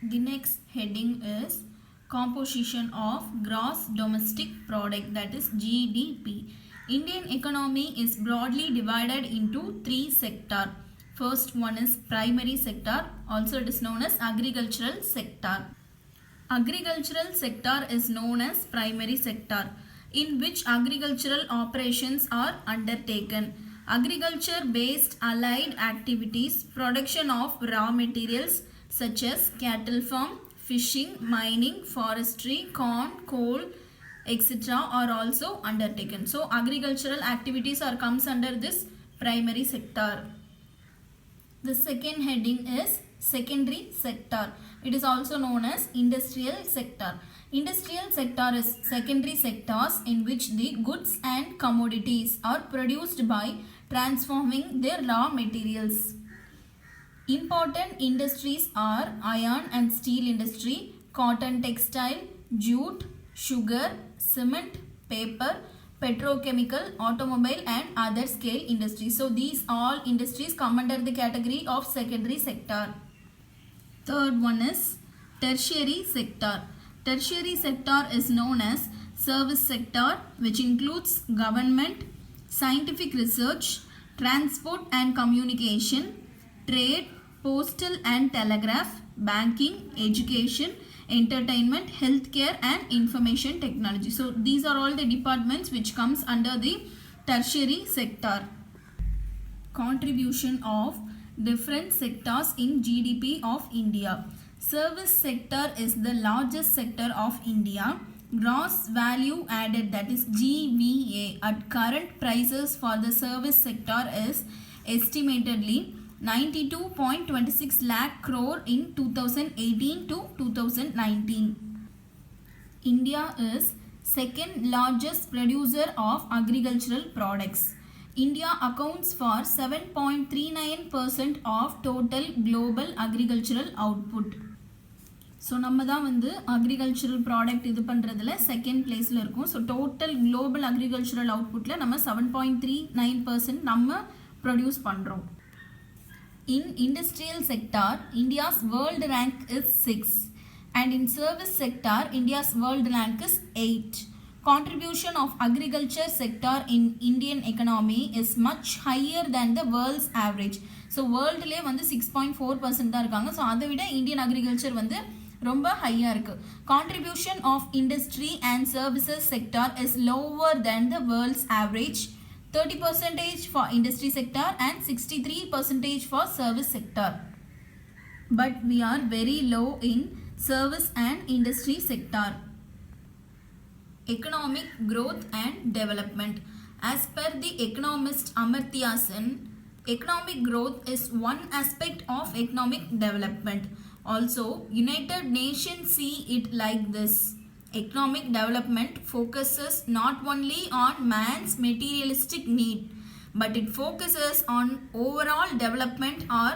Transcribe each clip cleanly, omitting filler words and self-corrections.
The next heading is composition of gross domestic product, that is GDP. Indian economy is broadly divided into three sectors. First one is primary sector, also it is known as agricultural sector. Agricultural sector is known as primary sector, in which agricultural operations are undertaken. Agriculture based allied activities, production of raw materials such as cattle farm, fishing, mining, forestry, corn, coal, etc. are also undertaken. So agricultural activities are comes under this primary sector. The second heading is secondary sector. It is also known as industrial sector. Industrial sector is secondary sectors in which the goods and commodities are produced by transforming their raw materials. Important industries are iron and steel industry, cotton textile, jute, sugar, cement, paper, petrochemical, automobile and other scale industries. So these all industries come under the category of secondary sector. Third one is tertiary sector. Tertiary sector is known as service sector, which includes government, scientific research, transport and communication, trade, postal and telegraph, banking, education, entertainment, healthcare and information technology. So these are all the departments which comes under the tertiary sector. Contribution of different sectors in GDP of India. Service sector is the largest sector of India. Gross value added, that is GVA, at current prices for the service sector is estimatedly 92.26 lakh crore in 2018 to 2019. India is second largest producer of agricultural products. India accounts for 7.39% of total global agricultural output. So நம்ம தான் வந்து agricultural product இது பண்ணுறதுல second பிளேஸில் இருக்கும். So total global agricultural அவுட்புட்டில் நம்ம 7.39% நம்ம ப்ரொடியூஸ் பண்ணுறோம். In industrial sector, India's world rank is 6 and in service sector, India's world rank is 8. Contribution of agriculture sector in Indian economy is much higher than the world's average. So worldலே வந்து 6.4% தான் இருக்காங்க. So அதை விட Indian agriculture வந்து ரொம்ப ஹையாக இருக்குது. Contribution of industry and services sector is lower than the world's average. 30% for industry sector and 63% for service sector. But we are very low in service and industry sector. Economic growth and development. As per the economist Amartya Sen, economic growth is one aspect of economic development. Also, United Nations see it like this. Economic development focuses not only on man's materialistic need, but it focuses on overall development or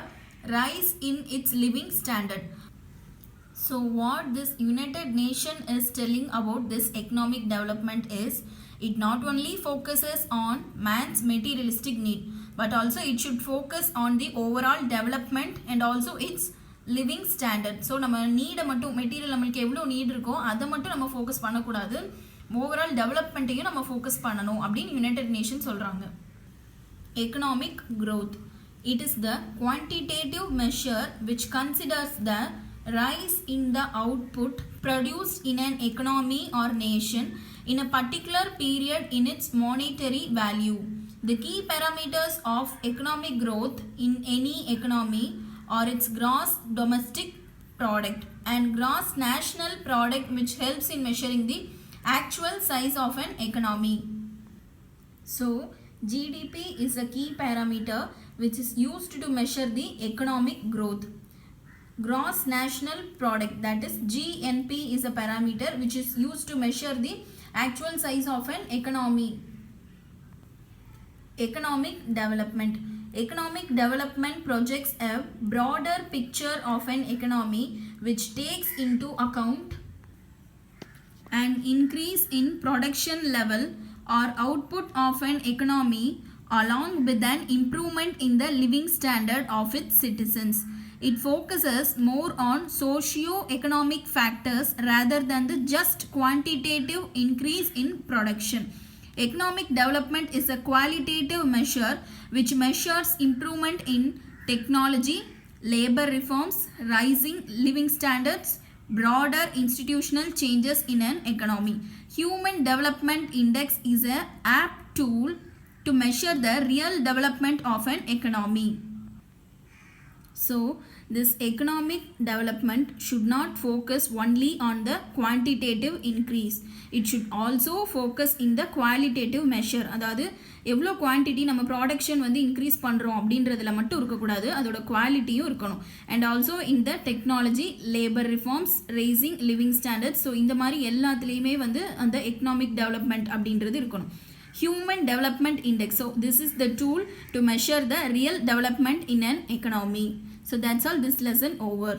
rise in its living standard. So what this United Nations is telling about this economic development is, it not only focuses on man's materialistic need, but also it should focus on the overall development and also its living standard. So நம்ம நீடை மட்டும் material நம்மளுக்கு எவ்வளோ NEET இருக்கோ அதை மட்டும் நம்ம focus பண்ணக்கூடாது, overall டெவலப்மெண்ட்டையும் நம்ம ஃபோக்கஸ் பண்ணணும் அப்படின்னு யுனைடெட் நேஷன் சொல்கிறாங்க. Economic growth. It is the quantitative measure which considers the rise in the output produced in an economy or nation in a particular period in its monetary value. The key parameters of economic growth in any economy or its gross domestic product and gross national product, which helps in measuring the actual size of an economy. So GDP is a key parameter which is used to measure the economic growth. Gross national product, that is GNP, is a parameter which is used to measure the actual size of an economy. Economic development. Economic development projects a broader picture of an economy which takes into account an increase in production level or output of an economy along with an improvement in the living standard of its citizens. It focuses more on socio-economic factors rather than the just quantitative increase in production. Economic development is a qualitative measure which measures improvement in technology, labor reforms, rising living standards, broader institutional changes in an economy. Human Development Index is an apt tool to measure the real development of an economy. So this economic development should not focus only on the quantitative increase. It should also focus in the qualitative measure. அதாவது எவ்வளோ quantity நம்ம production வந்து increase பண்ணுறோம் அப்படின்றதுல மட்டும் இருக்கக்கூடாது, அதோட குவாலிட்டியும் இருக்கணும். அண்ட் ஆல்சோ இந்த technology, labour reforms, raising living standards, so இந்த மாதிரி எல்லாத்துலேயுமே வந்து அந்த எக்கனாமிக் டெவலப்மெண்ட் அப்படின்றது இருக்கணும். Human Development Index. So this is the tool to measure the real development in an economy. So that's all, this lesson over.